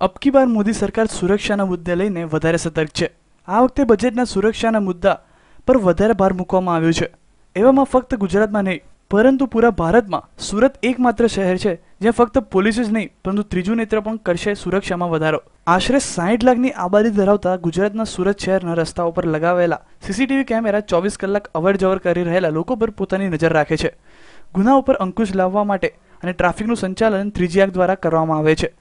अब की बार मोदी सरकार સુરક્ષાના મુદ્દે લઈને વધારે સતર્ક છે। આ વખતે બજેટના સુરક્ષાના મુદ્દા પર વધારે ભાર મૂકવામાં આવ્યો છે। એવામાં ફક્ત ગુજરાતમાં નહીં પરંતુ પૂરા ભારતમાં સુરત એકમાત્ર શહેર છે જ્યાં ફક્ત પોલીસ જ નહીં પરંતુ ત્રીજું નેત્ર પણ કરશે સુરક્ષામાં વધારો। આશરે 60 લાખની આબાદી ધરાવતા ગુજરાતના સુરત શહેરના રસ્તાઓ પર લગાવેલા સીસીટીવી કેમેરા 24 કલાક અવરજવર કરી રહેલા લોકો પર પોતાની નજર રાખે છે। ગુનાઓ પર અંકુશ લાવવા માટે અને ટ્રાફિકનું સંચાલન 3G એક્ટ દ્વારા કરવામાં આવે છે।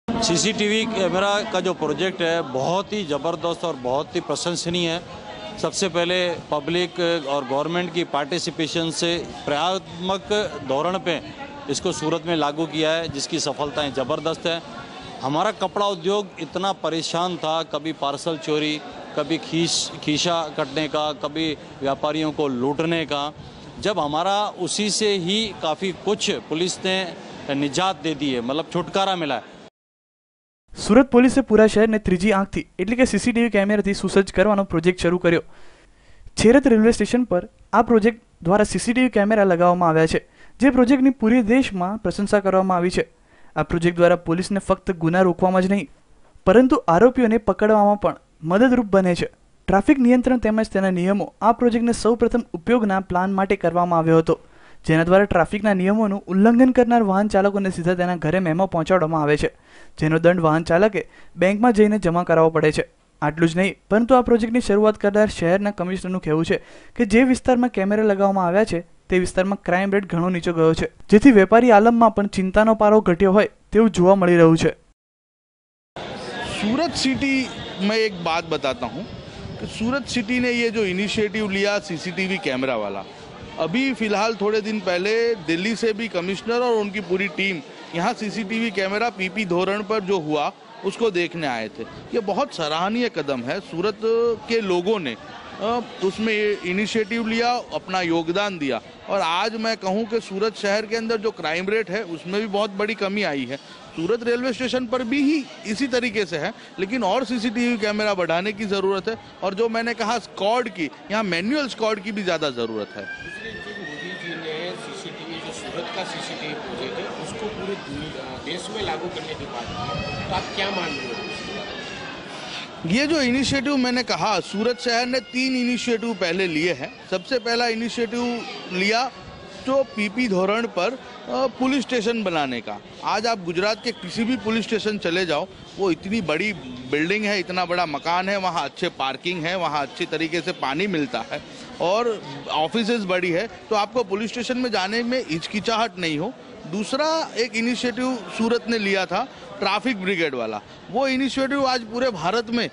सीसीटीवी कैमरा का जो प्रोजेक्ट है बहुत ही ज़बरदस्त और बहुत ही प्रशंसनीय है। सबसे पहले पब्लिक और गवर्नमेंट की पार्टिसिपेशन से प्रयात्मक धोरण पे इसको सूरत में लागू किया है, जिसकी सफलताएं ज़बरदस्त है। हमारा कपड़ा उद्योग इतना परेशान था, कभी पार्सल चोरी, कभी खीसा कटने का, कभी व्यापारियों को लूटने का। जब हमारा उसी से ही काफ़ी कुछ पुलिस ने निजात दे दी है, मतलब छुटकारा मिला है। सूरत પોલીસે પૂરા શહેરને 3G આંખથી એટલે કે સીસીટીવી કેમેરાથી સુસજ્જ કરવાનો પ્રોજેક્ટ શરૂ કર્યો। છેરત રેલવે સ્ટેશન પર આ પ્રોજેક્ટ દ્વારા સીસીટીવી કેમેરા લગાવવામાં આવ્યા છે, જે પ્રોજેક્ટની પૂરી દેશમાં પ્રશંસા કરવામાં આવી છે। આ પ્રોજેક્ટ દ્વારા પોલીસને ફક્ત ગુના રોકવામાં જ નહીં પરંતુ આરોપીઓને પકડવામાં પણ મદદરૂપ બને છે। ટ્રાફિક નિયંત્રણ તેમજ તેના નિયમો આ પ્રોજેક્ટને સૌપ્રથમ ઉપયોગના પ્લાન માટે કરવામાં આવ્યો હતો, જેના દ્વારા ટ્રાફિકના નિયમોનું ઉલ્લંઘન કરનાર વાહન ચાલકોને સીધા તેના ઘરે મેમો પહોંચાડવામાં આવે છે, જેનો દંડ વાહન ચાલકે બેંકમાં જઈને જમા કરાવવો પડે છે। આટલું જ નહીં પરંતુ આ પ્રોજેક્ટની શરૂઆત કરનાર શહેરના કમિશનરનું કહેવું છે કે જે વિસ્તારમાં કેમેરા લગાવવામાં આવ્યા છે તે વિસ્તારમાં ક્રાઇમ રેટ ઘણો નીચો ગયો છે, જેથી વેપારી આલમમાં પણ ચિંતાનો પારો ઘટ્યો હોય તેવું જોવા મળી રહ્યું છે। सूरत सिटी में एक बात बताता हूँ कि सूरत सिटी ने ये जो इनिशिएटिव लिया सीसीटीवी कैमरा वाला, अभी फ़िलहाल थोड़े दिन पहले दिल्ली से भी कमिश्नर और उनकी पूरी टीम यहाँ सीसीटीवी कैमरा पीपी धोरण पर जो हुआ उसको देखने आए थे। ये बहुत सराहनीय कदम है। सूरत के लोगों ने उसमें इनिशिएटिव लिया, अपना योगदान दिया और आज मैं कहूँ कि सूरत शहर के अंदर जो क्राइम रेट है उसमें भी बहुत बड़ी कमी आई है। सूरत रेलवे स्टेशन पर भी ही इसी तरीके से है, लेकिन और सीसीटीवी कैमरा बढ़ाने की ज़रूरत है और जो मैंने कहा स्क्वाड की, यहाँ मैनुअल स्क्वाड की भी ज़्यादा ज़रूरत है। मोदी जी ने सीसीटीवी जो सूरत का सीसीटीवी प्रोजेक्ट है उसको पूरे देश में लागू करने की बात की, तो आप क्या मान रहे हो? ये जो इनिशिएटिव मैंने कहा, सूरत शहर ने 3 इनिशिएटिव पहले लिए हैं। सबसे पहला इनिशिएटिव लिया तो पीपी धोरण पर पुलिस स्टेशन बनाने का। आज आप गुजरात के किसी भी पुलिस स्टेशन चले जाओ, वो इतनी बड़ी बिल्डिंग है, इतना बड़ा मकान है, वहाँ अच्छे पार्किंग है, वहाँ अच्छी तरीके से पानी मिलता है और ऑफिसेज बड़ी है, तो आपको पुलिस स्टेशन में जाने में हिचकिचाहट नहीं हो। दूसरा एक इनिशिएटिव सूरत ने लिया था ट्रैफिक ब्रिगेड वाला। वो इनिशिएटिव आज पूरे भारत में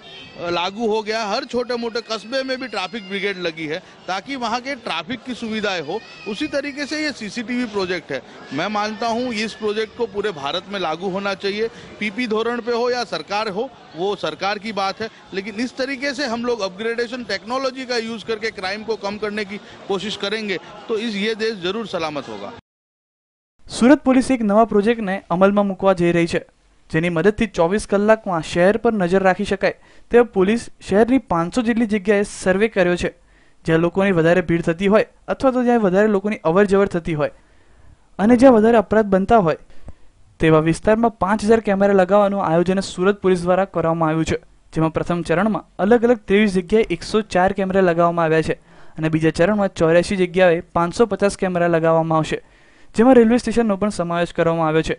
लागू हो गया। हर छोटे मोटे कस्बे में भी ट्रैफिक ब्रिगेड लगी है ताकि वहाँ के ट्रैफिक की सुविधाएं हो। उसी तरीके से ये सीसीटीवी प्रोजेक्ट है। मैं मानता हूँ इस प्रोजेक्ट को पूरे भारत में लागू होना चाहिए। पीपी धोरण पे हो या सरकार हो, वो सरकार की बात है, लेकिन इस तरीके से हम लोग अपग्रेडेशन टेक्नोलॉजी का यूज़ करके क्राइम को कम करने की कोशिश करेंगे तो ये देश जरूर सलामत होगा। सूरत પોલીસ એક નવા પ્રોજેક્ટને અમલમાં મૂકવા જઈ રહી છે, જેની મદદથી 24 કલાકમાં શહેર પર નજર રાખી શકાય તેવા પોલીસ શહેરની 500 જેટલી જગ્યાએ સર્વે કર્યો છે, જ્યાં લોકોની વધારે ભીડ થતી હોય અથવા તો જ્યાં વધારે લોકોની અવરજવર થતી હોય અને જ્યાં વધારે અપરાધ બનતા હોય તેવા વિસ્તારમાં 5000 કેમેરા લગાવવાનું આયોજન સુરત પોલીસ દ્વારા કરવામાં આવ્યું છે, જેમાં પ્રથમ ચરણમાં અલગ અલગ 23 જગ્યાએ 104 કેમેરા લગાવવામાં આવ્યા છે અને બીજા ચરણમાં 84 જગ્યાએ 550 કેમેરા લગાવવામાં આવશે, જેમાં रेलवे स्टेशनનો પણ સમાવેશ કરવામાં આવ્યો છે।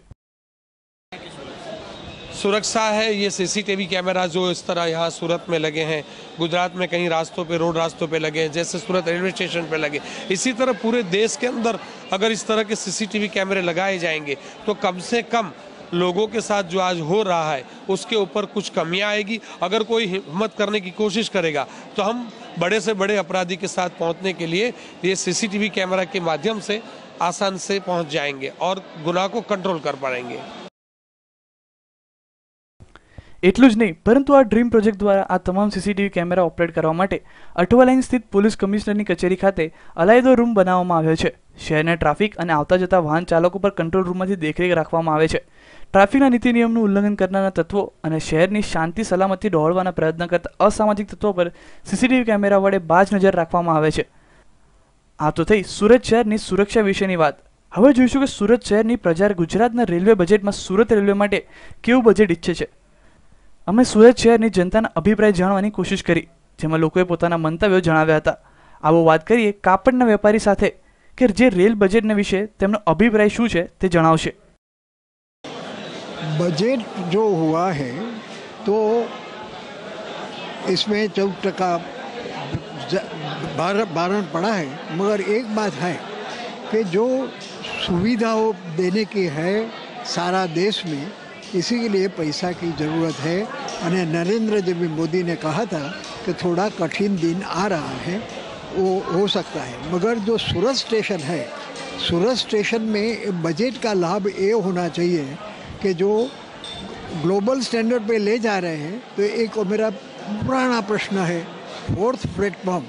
सुरक्षा है, ये सीसीटीवी कैमरा जो इस तरह यहाँ सूरत में लगे हैं, गुजरात में कहीं रास्तों पे, रोड रास्तों पे लगे हैं, जैसे सूरत रेलवे स्टेशन पे लगे, इसी तरह पूरे देश के अंदर अगर इस तरह के सीसीटीवी कैमरे लगाए जाएंगे तो कम से कम लोगों के साथ जो आज हो रहा है उसके ऊपर कुछ कमियां आएगी। अगर कोई हिम्मत करने की कोशिश करेगा तो हम बड़े से बड़े अपराधी के साथ पहुंचने के लिए ये सीसीटीवी कैमरा के माध्यम से आसान से पहुंच जाएंगे और गुनाह को कंट्रोल कर पाएंगे। એટલું જ નહીં પરંતુ આ ડ્રીમ પ્રોજેક્ટ દ્વારા આ તમામ સીસીટીવી કેમેરા ઓપરેટ કરવા માટે અઠવા લાઇન સ્થિત પોલીસ કમિશનરની કચેરી ખાતે અલાયદો રૂમ બનાવવામાં આવ્યો છે। શહેરના ટ્રાફિક અને આવતા જતા વાહન ચાલકો પર કંટ્રોલ રૂમમાંથી દેખરેખ રાખવામાં આવે છે। ટ્રાફિકના નીતિ નિયમનું ઉલ્લંઘન કરનારા તત્વો અને શહેરની શાંતિ સલામતી ડહોળવાના પ્રયત્ન કરતા અસામાજિક તત્વો પર સીસીટીવી કેમેરા વડે બાજ નજર રાખવામાં આવે છે। આ તો થઈ સુરત શહેરની સુરક્ષા વિશેની વાત। હવે જોઈશું કે સુરત શહેરની પ્રજા ગુજરાતના રેલવે બજેટમાં સુરત રેલવે માટે કેવું બજેટ ઈચ્છે છે। અમે સુરત શહેરની જનતાના અભિપ્રાય જાણવાની કોશિશ કરી, જેમાં લોકોએ પોતાના મંતવ્યો જણાવ્યા હતા। આવો વાત કરીએ કાપડના વેપારી સાથે કે જે રેલ બજેટના વિશે તેમનો અભિપ્રાય શું છે તે જણાવશે। बजट जो हुआ है तो इसमें 14% भारण पड़ा है, मगर एक बात है कि जो सुविधाओं देने की है सारा देश में, इसी के लिए पैसा की ज़रूरत है। और नरेंद्र जी मोदी ने कहा था कि थोड़ा कठिन दिन आ रहा है, वो हो सकता है, मगर जो सूरत स्टेशन है, सूरत स्टेशन में बजट का लाभ ये होना चाहिए कि जो ग्लोबल स्टैंडर्ड पे ले जा रहे हैं। तो एक मेरा पुराना प्रश्न है, 4th प्लेटफॉर्म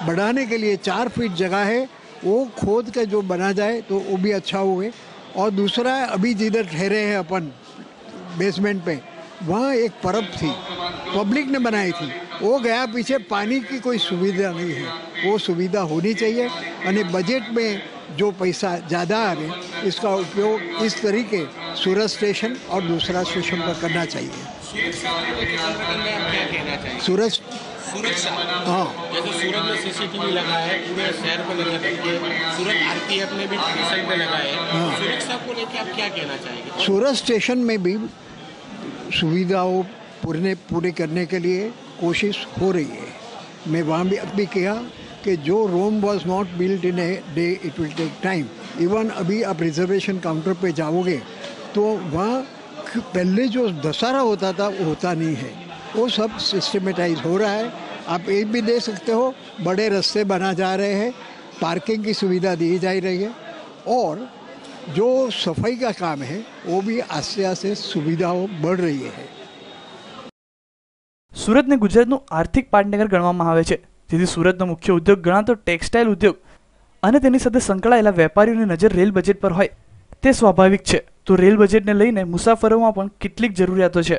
बढ़ाने के लिए 4 फीट जगह है, वो खोद के जो बना जाए तो वो भी अच्छा हुए। और दूसरा, अभी जिधर ठहरे हैं अपन बेसमेंट पे, वहाँ एक परब थी, पब्लिक ने बनाई थी, वो गया पीछे, पानी की कोई सुविधा नहीं है, वो सुविधा होनी चाहिए। और बजट में जो पैसा ज़्यादा आ रहे इसका उपयोग इस तरीके सूरत स्टेशन और दूसरा स्टेशन पर करना चाहिए। सूरत हाँ, जैसे सूरत में सीसीटीवी लगा है, पूरे शहर में लगा है, सूरत आरपीएफ ने भी स्टेशन पे लगा है, सुरक्षा को लेकर आप क्या कहना चाहेंगे? सूरत स्टेशन में भी सुविधाओं पूरे करने के लिए कोशिश हो रही है। मैं वहाँ भी किया कि जो Rome was not built in a day, it will take time. Even अभी आप रिजर्वेशन काउंटर पे जाओगे तो वहाँ पहले जो दशहरा होता था वो होता नहीं है, वो सब सिस्टमेटाइज हो रहा है। आप ये भी देख सकते हो, बड़े रास्ते बना जा रहे हैं, पार्किंग की सुविधा दी जा रही है, और जो सफाई का काम है वो भी आस्ते आस्ते सुविधाओं बढ़ रही है। સુરતને ગુજરાતનું આર્થિક પાટનગર ગણવામાં આવે છે, જેથી સુરતનો મુખ્ય ઉદ્યોગ ગણાતો ટેક્સટાઇલ ઉદ્યોગ અને તેની સાથે સંકળાયેલા વેપારીઓની નજર રેલ બજેટ પર હોય તે સ્વાભાવિક છે। તો રેલ બજેટને લઈને મુસાફરોમાં પણ કેટલીક જરૂરિયાતો છે।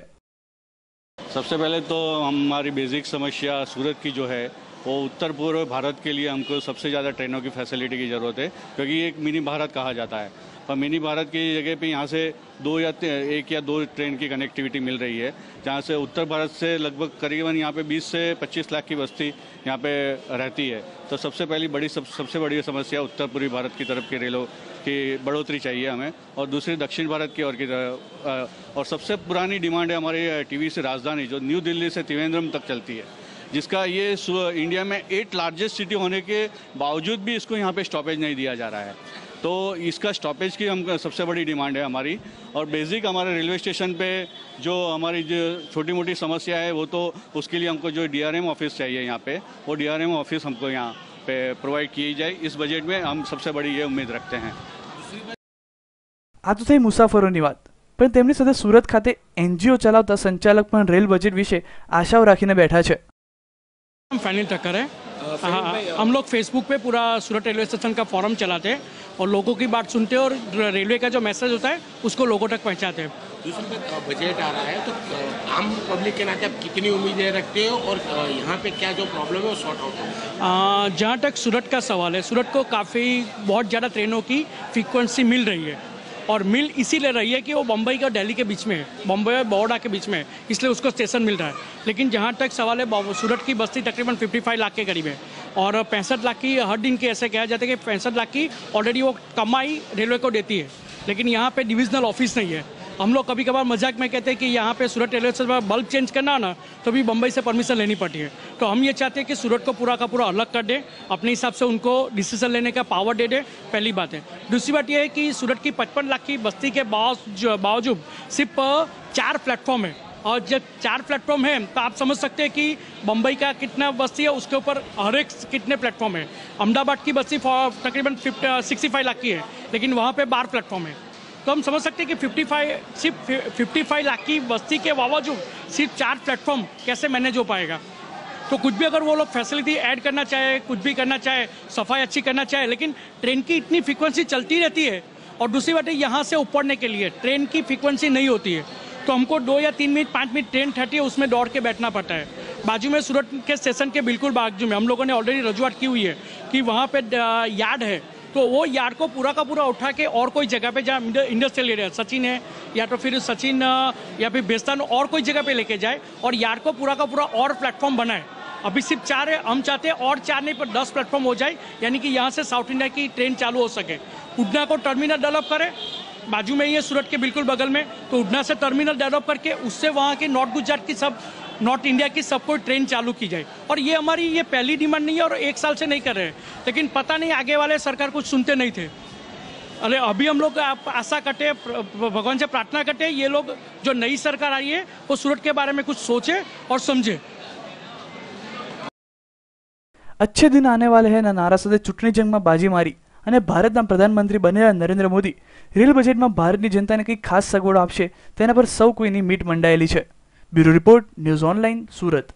सबसे पहले तो हमारी बेसिक समस्या सूरत की जो है वो उत्तर पूर्व भारत के लिए हमको सबसे ज़्यादा ट्रेनों की फैसिलिटी की ज़रूरत है, क्योंकि एक मिनी भारत कहा जाता है। पर मिनी भारत की जगह पे यहाँ से 1 या 2 ट्रेन की कनेक्टिविटी मिल रही है, जहाँ से उत्तर भारत से लगभग करीबन यहाँ पे 20 से 25 लाख की बस्ती यहाँ पे रहती है। तो सबसे बड़ी समस्या उत्तर पूर्वी भारत की तरफ की रेलों की बढ़ोतरी चाहिए हमें, और दूसरी दक्षिण भारत की और सबसे पुरानी डिमांड है हमारी टीवी से राजधानी, जो न्यू दिल्ली से त्रिवेंद्रम तक चलती है, जिसका ये इंडिया में 8 लार्जेस्ट सिटी होने के बावजूद भी इसको यहाँ पे स्टॉपेज नहीं दिया जा रहा है। तो इसका स्टॉपेज की हम सबसे बड़ी डिमांड है हमारी। और बेसिक हमारे रेलवे स्टेशन पे जो हमारी जो छोटी मोटी समस्या है, वो तो उसके लिए हमको जो DRM ऑफिस चाहिए यहाँ पे, वो DRM ऑफिस हमको यहाँ पे प्रोवाइड की जाए। इस बजट में हम सबसे बड़ी ये उम्मीद रखते हैं। આ તો થઈ મુસાફરોની વાત, પણ તેમની સાથે સુરત ખાતે NGO ચલાવતા સંચાલક પણ રેલ બજેટ વિશે આશાઓ રાખીને બેઠા છે। फाइनल टक्कर है। हाँ, हम लोग फेसबुक पे पूरा सूरत रेलवे स्टेशन का फॉरम चलाते हैं और लोगों की बात सुनते हैं और रेलवे का जो मैसेज होता है उसको लोगों तक पहुंचाते हैं। दूसरी बात, बजट आ रहा है तो आम पब्लिक के नाते आप कितनी उम्मीदें रखते हो और यहाँ पे क्या जो प्रॉब्लम है वो सॉर्ट आउट हो? जहाँ तक सूरत का सवाल है, सूरत को बहुत ज़्यादा ट्रेनों की फ्रीक्वेंसी मिल रही है, और मिल इसीलिए रही है कि वो बम्बई और दिल्ली के बीच में है, बम्बई और बड़ौदा के बीच में है, इसलिए उसको स्टेशन मिल रहा है। लेकिन जहाँ तक सवाल है, सूरत की बस्ती तकरीबन 55 लाख के करीब है, और 65 लाख की हर दिन के ऐसे कहा जाता है कि 65 लाख की ऑलरेडी वो कमाई रेलवे को देती है। लेकिन यहाँ पे डिविजनल ऑफिस नहीं है। हम लोग कभी कभार मजाक में कहते हैं कि यहाँ पे सूरत रेलवे स्टेशन में बल्ब चेंज करना है ना, तो भी बम्बई से परमिशन लेनी पड़ती है। तो हम ये चाहते हैं कि सूरत को पूरा का पूरा अलग कर दे, अपने हिसाब से उनको डिसीजन लेने का पावर दे दे, पहली बात है। दूसरी बात यह है कि सूरत की 55 लाख की बस्ती के बावजूद सिर्फ 4 प्लेटफॉर्म है, और जब 4 प्लेटफॉर्म है तो आप समझ सकते हैं कि बम्बई का कितना बस्ती है, उसके ऊपर हर एक कितने प्लेटफॉर्म है। अहमदाबाद की बस्ती तकरीबन 65 लाख की है, लेकिन वहाँ पे 12 प्लेटफॉर्म है। तो हम समझ सकते हैं कि 55 लाख की बस्ती के बावजूद सिर्फ 4 प्लेटफॉर्म कैसे मैनेज हो पाएगा। तो कुछ भी अगर वो लोग फैसिलिटी ऐड करना चाहे, कुछ भी करना चाहे, सफाई अच्छी करना चाहे, लेकिन ट्रेन की इतनी फ्रीक्वेंसी चलती रहती है। और दूसरी बात है, यहाँ से ऊपरने के लिए ट्रेन की फ्रीक्वेंसी नहीं होती है, तो हमको 2 या 3 मिनट 5 मिनट ट्रेन ठहरती है, उसमें दौड़ के बैठना पड़ता है। बाजू में सूरत के स्टेशन के बिल्कुल बाजू में हम लोगों ने ऑलरेडी रजूआत की हुई है कि वहाँ पे यार्ड है, तो वो यार्ड को पूरा का पूरा उठा के और कोई जगह पे जहाँ इंडस्ट्रियल एरिया सचिन है या तो फिर सचिन या फिर बेस्तान और कोई जगह पे लेके जाए और यार्ड को पूरा का पूरा और प्लेटफॉर्म बनाए। अभी सिर्फ 4 है, हम चाहते हैं और 4 नहीं पर 10 प्लेटफॉर्म हो जाए, यानी कि यहाँ से साउथ इंडिया की ट्रेन चालू हो सके। उड़ना को टर्मिनल डेवलप करे, बाजू में ही है सूरत के बिल्कुल बगल में, तो उड़ना से टर्मिनल डेवलप करके उससे वहाँ के नॉर्थ गुजरात की सब नॉर्थ इंडिया की सब कोई ट्रेन चालू की जाए। और ये हमारी ये पहली डिमांड नहीं है और 1 साल से नहीं कर रहे हैं, लेकिन पता नहीं आगे वाले सरकार कुछ सुनते नहीं थे। अरे अभी हम लोग आशा करते, भगवान से प्रार्थना करते हैं ये लोग जो नई सरकार आई है वो सूरत के बारे में कुछ सोचे और समझे। अच्छे दिन आने वाले हैं नारा સાથે ચૂંટણી જંગમાં બાજી મારી અને ભારતના પ્રધાનમંત્રી બનેલા નરેન્દ્ર મોદી રેલ બજેટમાં ભારતની જનતાને કંઈક ખાસ સગવડ આપશે તેના પર સૌ કોઈની મીટ મંડાયેલી છે। Bureau report, news online, Surat.